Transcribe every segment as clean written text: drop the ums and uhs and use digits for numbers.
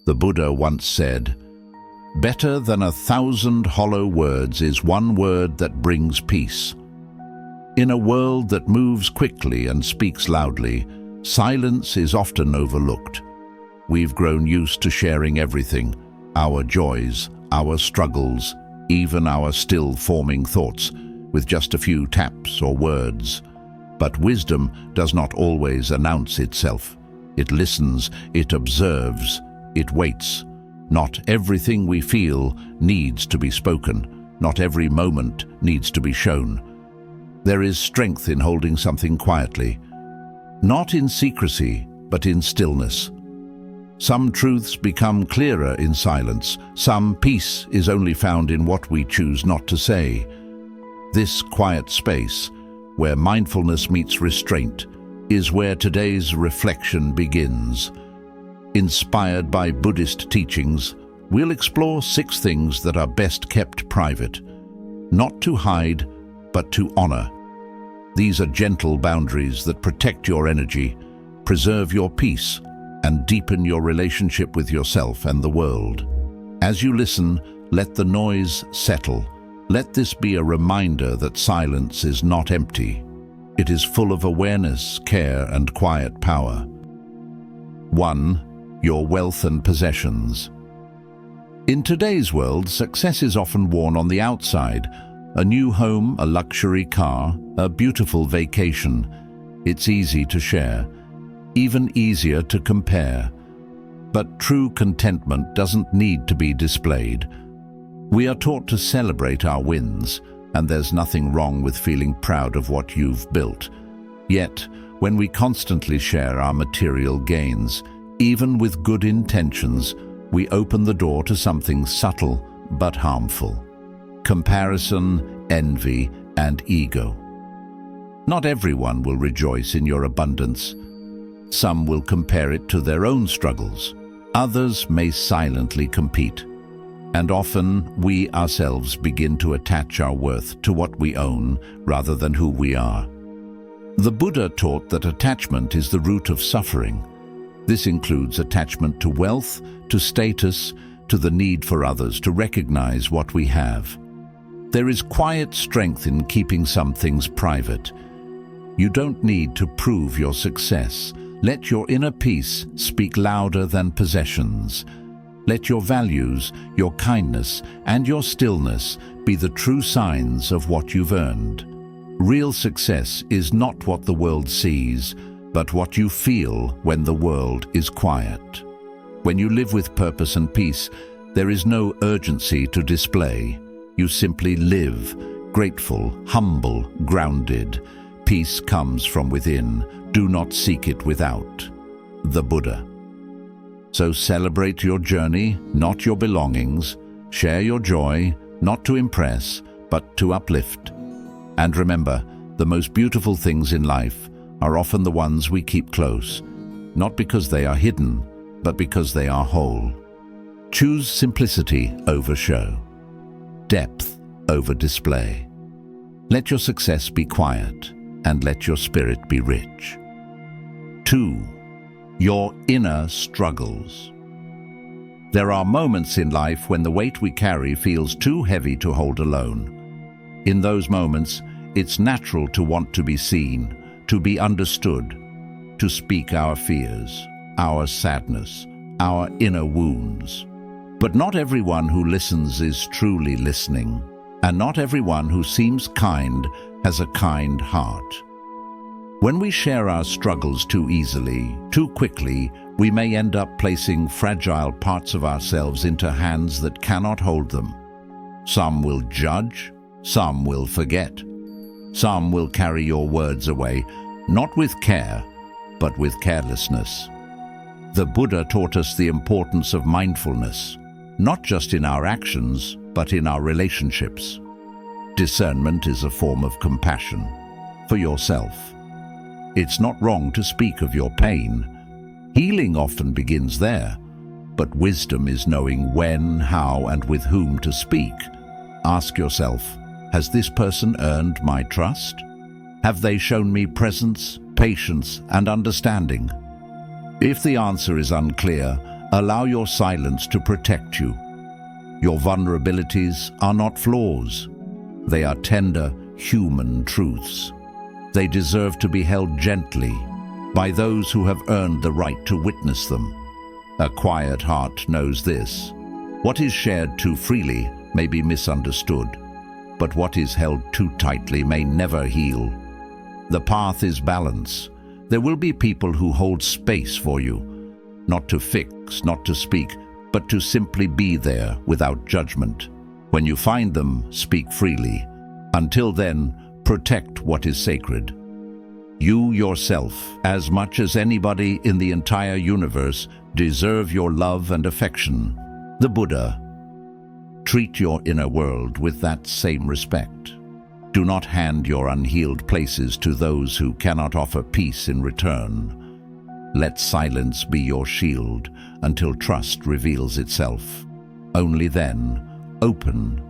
The Buddha once said, "Better than 1,000 hollow words is one word that brings peace." In a world that moves quickly and speaks loudly, silence is often overlooked. We've grown used to sharing everything, our joys, our struggles, even our still-forming thoughts, with just a few taps or words. But wisdom does not always announce itself. It listens, it observes, it waits. Not everything we feel needs to be spoken. Not every moment needs to be shown. There is strength in holding something quietly, not in secrecy, but in stillness. Some truths become clearer in silence. Some peace is only found in what we choose not to say. This quiet space, where mindfulness meets restraint, is where today's reflection begins. Inspired by Buddhist teachings, we'll explore 6 things that are best kept private, not to hide, but to honor. These are gentle boundaries that protect your energy, preserve your peace, and deepen your relationship with yourself and the world. As you listen, let the noise settle. Let this be a reminder that silence is not empty. It is full of awareness, care, and quiet power. 1. Your wealth and possessions. In today's world, success is often worn on the outside. A new home, a luxury car, a beautiful vacation. It's easy to share, even easier to compare. But true contentment doesn't need to be displayed. We are taught to celebrate our wins, and there's nothing wrong with feeling proud of what you've built. Yet, when we constantly share our material gains, even with good intentions, we open the door to something subtle but harmful: comparison, envy, and ego. Not everyone will rejoice in your abundance. Some will compare it to their own struggles. Others may silently compete. And often, we ourselves begin to attach our worth to what we own rather than who we are. The Buddha taught that attachment is the root of suffering. This includes attachment to wealth, to status, to the need for others to recognize what we have. There is quiet strength in keeping some things private. You don't need to prove your success. Let your inner peace speak louder than possessions. Let your values, your kindness, and your stillness be the true signs of what you've earned. Real success is not what the world sees, but what you feel when the world is quiet. When you live with purpose and peace, there is no urgency to display. You simply live, grateful, humble, grounded. Peace comes from within. Do not seek it without. The Buddha. So celebrate your journey, not your belongings. Share your joy, not to impress, but to uplift. And remember, the most beautiful things in life are often the ones we keep close, not because they are hidden, but because they are whole. Choose simplicity over show, depth over display. Let your success be quiet, and let your spirit be rich. 2. Your inner struggles. There are moments in life when the weight we carry feels too heavy to hold alone. In those moments, it's natural to want to be seen, to be understood, to speak our fears, our sadness, our inner wounds. But not everyone who listens is truly listening, and not everyone who seems kind has a kind heart. When we share our struggles too easily, too quickly, we may end up placing fragile parts of ourselves into hands that cannot hold them. Some will judge, some will forget. Some will carry your words away, not with care, but with carelessness. The Buddha taught us the importance of mindfulness, not just in our actions, but in our relationships. Discernment is a form of compassion for yourself. It's not wrong to speak of your pain. Healing often begins there, but wisdom is knowing when, how, and with whom to speak. Ask yourself, has this person earned my trust? Have they shown me presence, patience, and understanding? If the answer is unclear, Allow your silence to protect you. Your vulnerabilities are not flaws. They are tender, human truths. They deserve to be held gently by those who have earned the right to witness them. A quiet heart knows this. What is shared too freely may be misunderstood, but what is held too tightly may never heal. The path is balance. There will be people who hold space for you, not to fix, not to speak, but to simply be there without judgment. When you find them, speak freely. Until then, protect what is sacred. You yourself, as much as anybody in the entire universe, deserve your love and affection. The Buddha. Treat your inner world with that same respect. Do not hand your unhealed places to those who cannot offer peace in return. Let silence be your shield until trust reveals itself. Only then, open,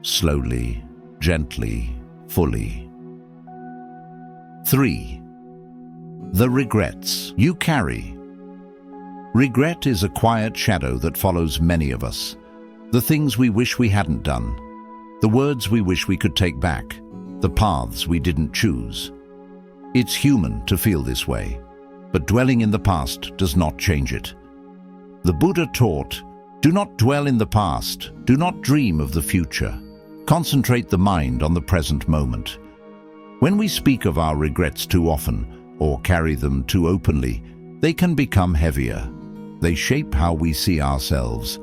slowly, gently, fully. 3. The regrets you carry. Regret is a quiet shadow that follows many of us. The things we wish we hadn't done, the words we wish we could take back, the paths we didn't choose. It's human to feel this way, but dwelling in the past does not change it. The Buddha taught, do not dwell in the past, do not dream of the future. Concentrate the mind on the present moment. When we speak of our regrets too often, or carry them too openly, they can become heavier. They shape how we see ourselves.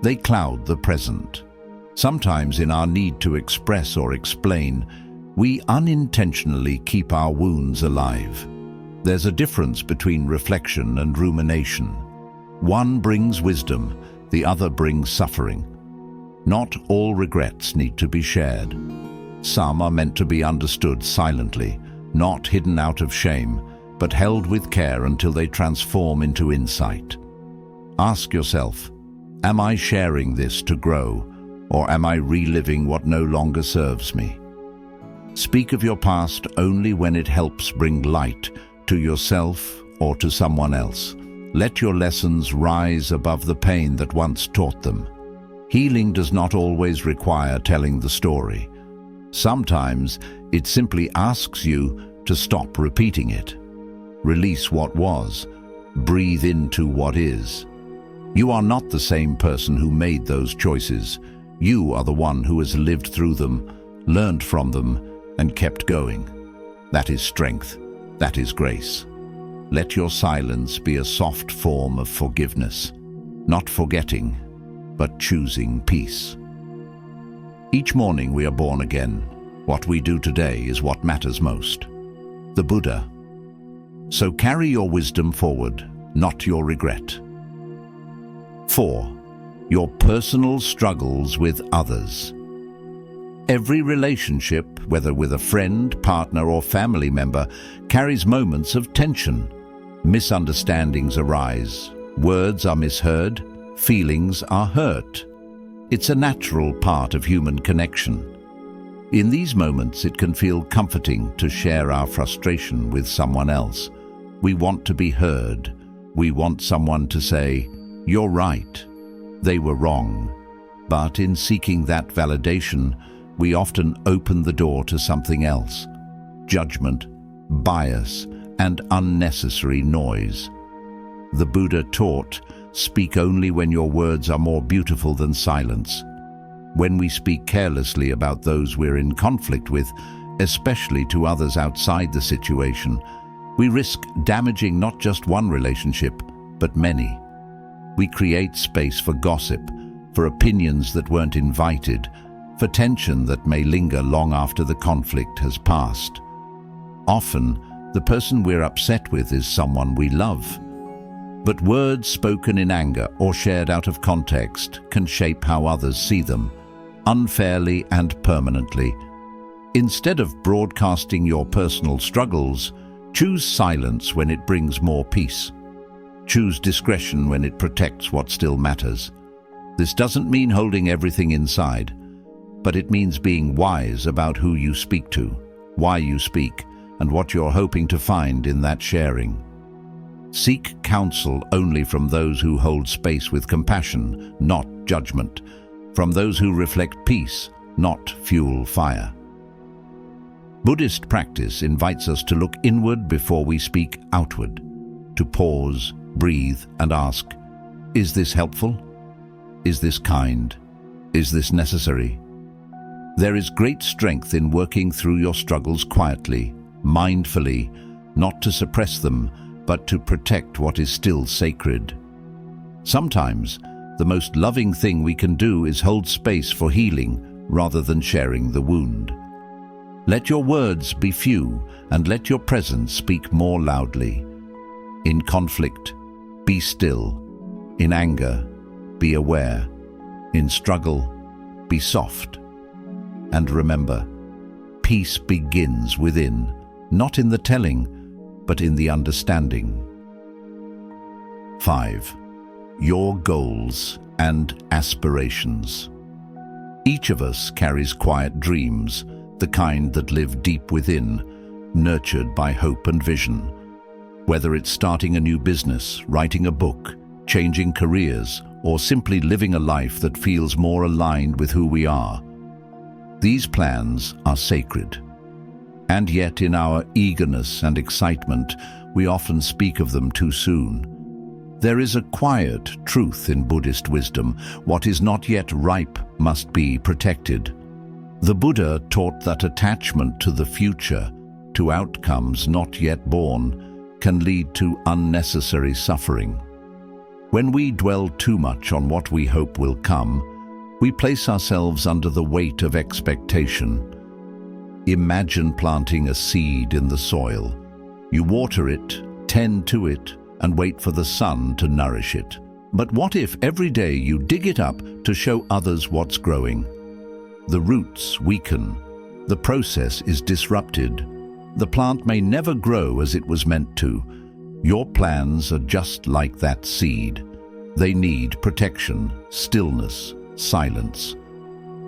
They cloud the present. Sometimes in our need to express or explain, we unintentionally keep our wounds alive. There's a difference between reflection and rumination. One brings wisdom, the other brings suffering. Not all regrets need to be shared. Some are meant to be understood silently, not hidden out of shame, but held with care until they transform into insight. Ask yourself, am I sharing this to grow, or am I reliving what no longer serves me? Speak of your past only when it helps bring light to yourself or to someone else. Let your lessons rise above the pain that once taught them. Healing does not always require telling the story. Sometimes it simply asks you to stop repeating it. Release what was. Breathe into what is. You are not the same person who made those choices. You are the one who has lived through them, learned from them, and kept going. That is strength. That is grace. Let your silence be a soft form of forgiveness, not forgetting, but choosing peace. Each morning we are born again. What we do today is what matters most. The Buddha. So carry your wisdom forward, not your regret. 4. Your personal struggles with others. Every relationship, whether with a friend, partner, or family member, carries moments of tension. Misunderstandings arise, words are misheard, feelings are hurt. It's a natural part of human connection. In these moments, it can feel comforting to share our frustration with someone else. We want to be heard. We want someone to say, "You're right. They were wrong." But in seeking that validation, we often open the door to something else: judgment, bias, and unnecessary noise. The Buddha taught, speak only when your words are more beautiful than silence. When we speak carelessly about those we're in conflict with, especially to others outside the situation, we risk damaging not just one relationship, but many. We create space for gossip, for opinions that weren't invited, for tension that may linger long after the conflict has passed. Often, the person we're upset with is someone we love. But words spoken in anger or shared out of context can shape how others see them, unfairly and permanently. Instead of broadcasting your personal struggles, choose silence when it brings more peace. Choose discretion when it protects what still matters. This doesn't mean holding everything inside, but it means being wise about who you speak to, why you speak, and what you're hoping to find in that sharing. Seek counsel only from those who hold space with compassion, not judgment, from those who reflect peace, not fuel fire. Buddhist practice invites us to look inward before we speak outward, to pause, breathe, and ask, is this helpful? Is this kind? Is this necessary? There is great strength in working through your struggles quietly, mindfully, not to suppress them, but to protect what is still sacred. Sometimes, the most loving thing we can do is hold space for healing rather than sharing the wound. Let your words be few, and let your presence speak more loudly. In conflict, be still. In anger, be aware. In struggle, be soft. And remember, peace begins within, not in the telling, but in the understanding. 5. Your goals and aspirations. Each of us carries quiet dreams, the kind that live deep within, nurtured by hope and vision. Whether it's starting a new business, writing a book, changing careers, or simply living a life that feels more aligned with who we are. These plans are sacred. And yet in our eagerness and excitement, we often speak of them too soon. There is a quiet truth in Buddhist wisdom. What is not yet ripe must be protected. The Buddha taught that attachment to the future, to outcomes not yet born, can lead to unnecessary suffering. When we dwell too much on what we hope will come, we place ourselves under the weight of expectation. Imagine planting a seed in the soil. You water it, tend to it, and wait for the sun to nourish it. But what if every day you dig it up to show others what's growing? The roots weaken. The process is disrupted. The plant may never grow as it was meant to. Your plans are just like that seed. They need protection, stillness, silence.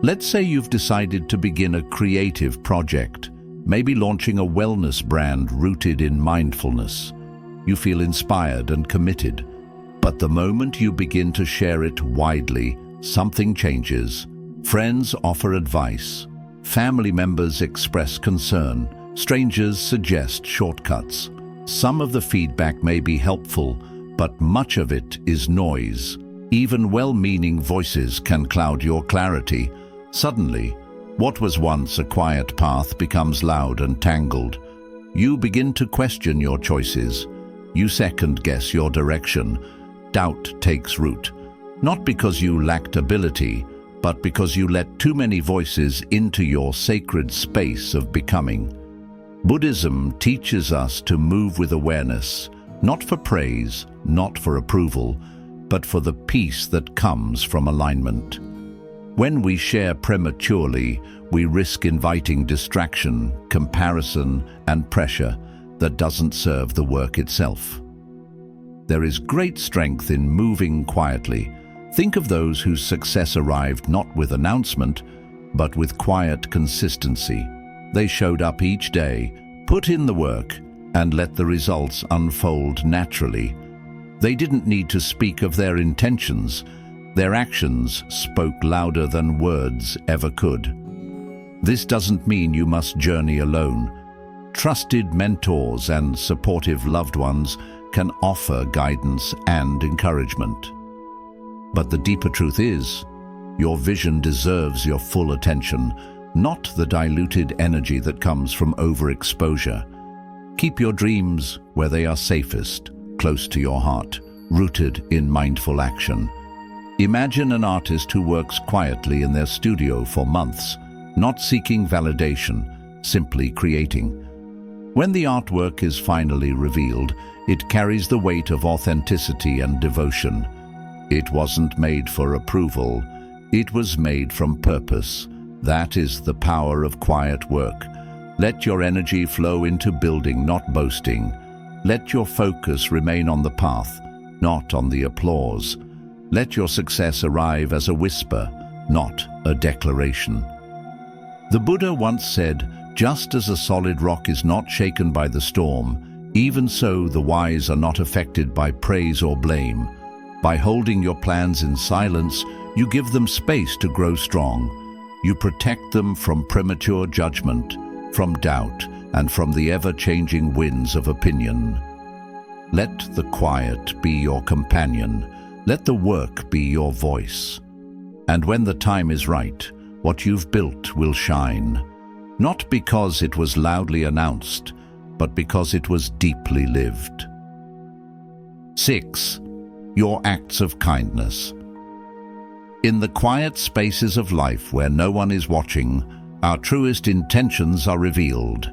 Let's say you've decided to begin a creative project, maybe launching a wellness brand rooted in mindfulness. You feel inspired and committed, but the moment you begin to share it widely, something changes. Friends offer advice, family members express concern, strangers suggest shortcuts. Some of the feedback may be helpful, but much of it is noise. Even well-meaning voices can cloud your clarity. Suddenly, what was once a quiet path becomes loud and tangled. You begin to question your choices. You second-guess your direction. Doubt takes root, not because you lacked ability, but because you let too many voices into your sacred space of becoming. Buddhism teaches us to move with awareness, not for praise, not for approval, but for the peace that comes from alignment. When we share prematurely, we risk inviting distraction, comparison, and pressure that doesn't serve the work itself. There is great strength in moving quietly. Think of those whose success arrived not with announcement, but with quiet consistency. They showed up each day, put in the work, and let the results unfold naturally. They didn't need to speak of their intentions. Their actions spoke louder than words ever could. This doesn't mean you must journey alone. Trusted mentors and supportive loved ones can offer guidance and encouragement. But the deeper truth is, your vision deserves your full attention, not the diluted energy that comes from overexposure. Keep your dreams where they are safest, close to your heart, rooted in mindful action. Imagine an artist who works quietly in their studio for months, not seeking validation, simply creating. When the artwork is finally revealed, it carries the weight of authenticity and devotion. It wasn't made for approval, it was made from purpose. That is the power of quiet work. Let your energy flow into building, not boasting. Let your focus remain on the path, not on the applause. Let your success arrive as a whisper, not a declaration. The Buddha once said, "Just as a solid rock is not shaken by the storm, Even so, the wise are not affected by praise or blame. By holding your plans in silence, you give them space to grow strong. You protect them from premature judgment, from doubt, and from the ever-changing winds of opinion. Let the quiet be your companion. Let the work be your voice. And when the time is right, what you've built will shine. Not because it was loudly announced, but because it was deeply lived. 6. Your acts of kindness. In the quiet spaces of life where no one is watching, our truest intentions are revealed.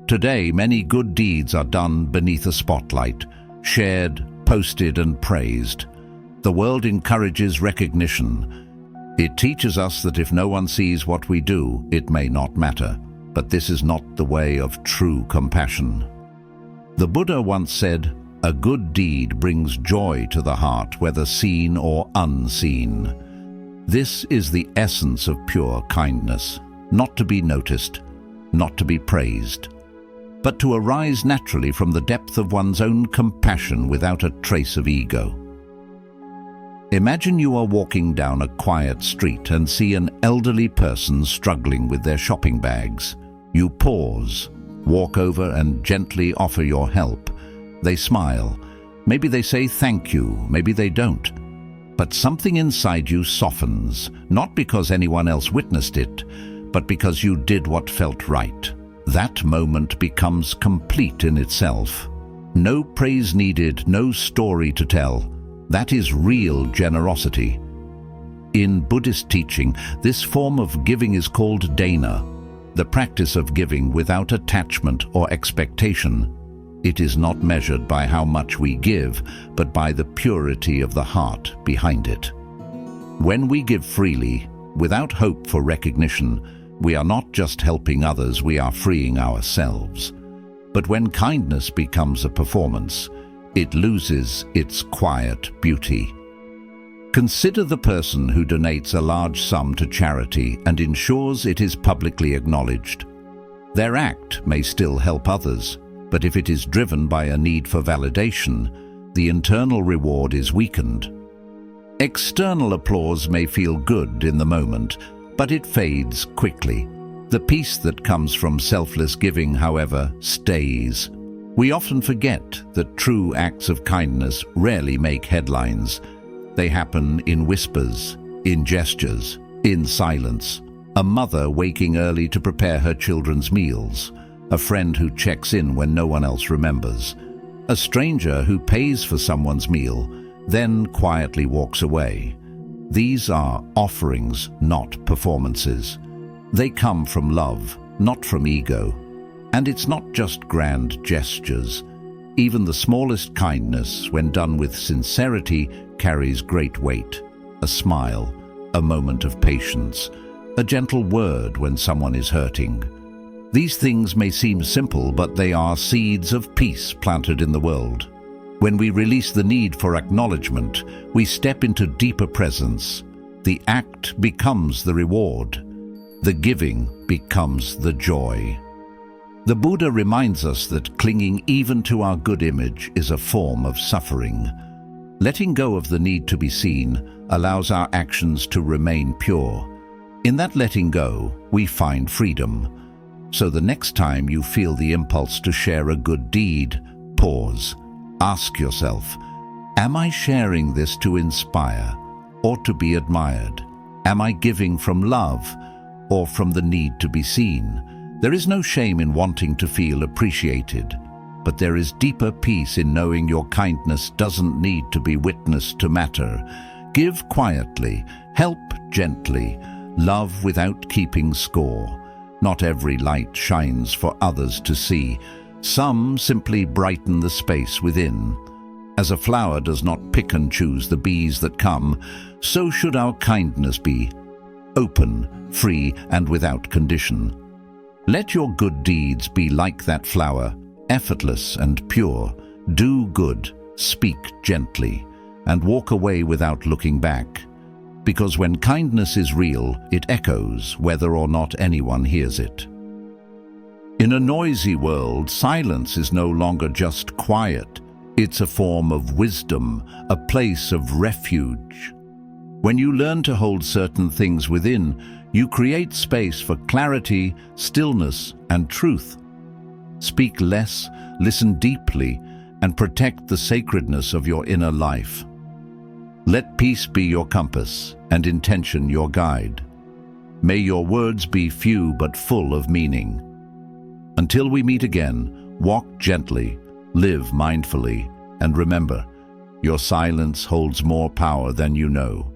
Today, many good deeds are done beneath a spotlight, shared, posted, and praised. The world encourages recognition. It teaches us that if no one sees what we do, it may not matter. But this is not the way of true compassion. The Buddha once said, "A good deed brings joy to the heart, whether seen or unseen." This is the essence of pure kindness, not to be noticed, not to be praised, but to arise naturally from the depth of one's own compassion without a trace of ego. Imagine you are walking down a quiet street and see an elderly person struggling with their shopping bags. You pause, walk over and gently offer your help. They smile. Maybe they say thank you, maybe they don't. But something inside you softens, not because anyone else witnessed it, but because you did what felt right. That moment becomes complete in itself. No praise needed, no story to tell. That is real generosity. In Buddhist teaching, this form of giving is called dana, the practice of giving without attachment or expectation. It is not measured by how much we give, but by the purity of the heart behind it. When we give freely, without hope for recognition, we are not just helping others, we are freeing ourselves. But when kindness becomes a performance, it loses its quiet beauty. Consider the person who donates a large sum to charity and ensures it is publicly acknowledged. Their act may still help others, but if it is driven by a need for validation, the internal reward is weakened. External applause may feel good in the moment, but it fades quickly. The peace that comes from selfless giving, however, stays. We often forget that true acts of kindness rarely make headlines. They happen in whispers, in gestures, in silence. A mother waking early to prepare her children's meals. A friend who checks in when no one else remembers. A stranger who pays for someone's meal, then quietly walks away. These are offerings, not performances. They come from love, not from ego. And it's not just grand gestures. Even the smallest kindness, when done with sincerity, carries great weight. A smile, a moment of patience, a gentle word when someone is hurting. These things may seem simple, but they are seeds of peace planted in the world. When we release the need for acknowledgement, we step into deeper presence. The act becomes the reward. The giving becomes the joy. The Buddha reminds us that clinging even to our good image is a form of suffering. Letting go of the need to be seen allows our actions to remain pure. In that letting go, we find freedom. So the next time you feel the impulse to share a good deed, pause. Ask yourself, am I sharing this to inspire or to be admired? Am I giving from love or from the need to be seen? There is no shame in wanting to feel appreciated, but there is deeper peace in knowing your kindness doesn't need to be witnessed to matter. Give quietly, help gently, love without keeping score. Not every light shines for others to see. Some simply brighten the space within. As a flower does not pick and choose the bees that come, so should our kindness be, open, free, and without condition. Let your good deeds be like that flower, effortless and pure. Do good, speak gently, and walk away without looking back. Because when kindness is real, it echoes whether or not anyone hears it. In a noisy world, silence is no longer just quiet. It's a form of wisdom, a place of refuge. When you learn to hold certain things within, you create space for clarity, stillness, and truth. Speak less, listen deeply, and protect the sacredness of your inner life. Let peace be your compass and intention your guide. May your words be few but full of meaning. Until we meet again, walk gently, live mindfully, and remember, your silence holds more power than you know.